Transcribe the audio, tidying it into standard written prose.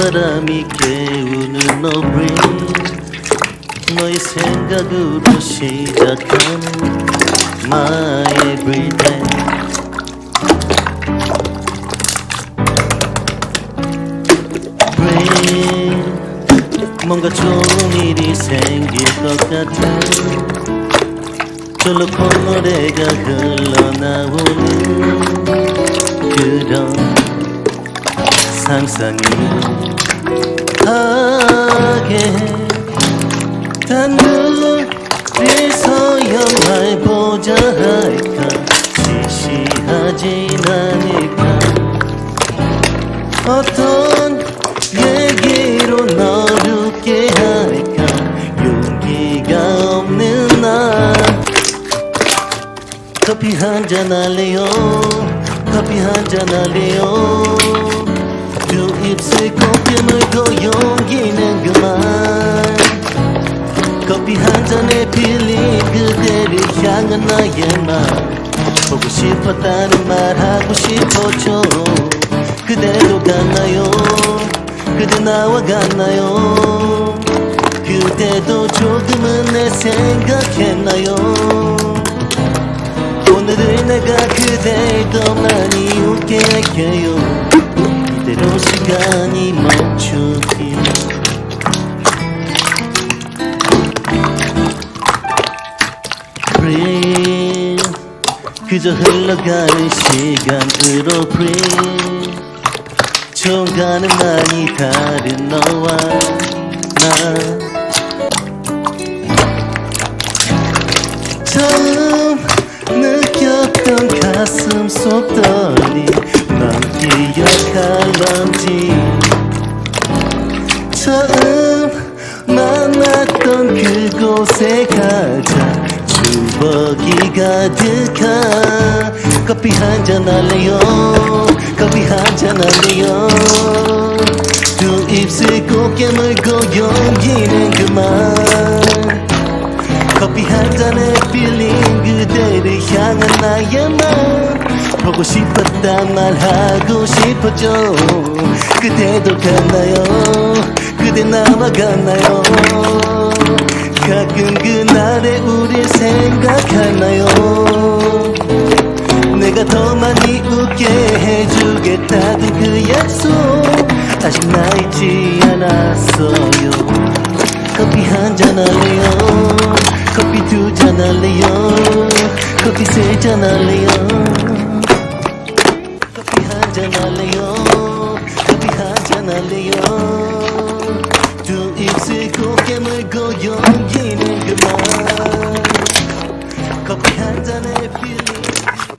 바람이 깨우는 No Breeze 너의 생각으로 시작하는 My Everyday Breathe 뭔가 좋은 일이 생길 것 같아 절로 콧노래가 흘러나오는 그런 상상이 하게 단둘이서야 말 보자 할까 시시하진 않을까 어떤 얘기로 너를 웃게 할까 용기가 없는 난 커피 한잔 할래요 커피 한잔 할래요 두 입술 곱게 물고 용기는 그만 커피 한 잔에 빌린 그대를 향한 나의 맘 보고 싶었다는 말 하고 싶었죠 그대도 갔나요 그대 나와 같나요 그대도 조금은 내 생각했나요 오늘은 내가 그댈 더 많이 웃게 할게요 이대로 시간이 멈추길 Breathe 그저 흘러가는 시간으로 Breathe 정가는 많이 다른 너와 나 처음 느꼈던 가슴 속 떨림 넌 기억할런지 처음 만났던 그곳에 가자 추억이 가득한 커피 한잔 할래요 커피 한잔 할래요 두 입술 곱게 물고 용기는 그만 커피 한 잔에 빌린 그대를 향한 나의 맘 보고 싶었단 말 하고 싶었죠 그대도 갔나요 그대 나와 같나요 가끔 그날의 우릴 생각하나요 내가 더 많이 웃게 해주겠다던 그 약속 아직 나 잊지 않았어요 커피 한잔 할래요 커피 두 잔 할래요 커피 세 잔 할래요 커피 한잔 할래요 커피 한잔 할래요 두 입술 곱게 물고 용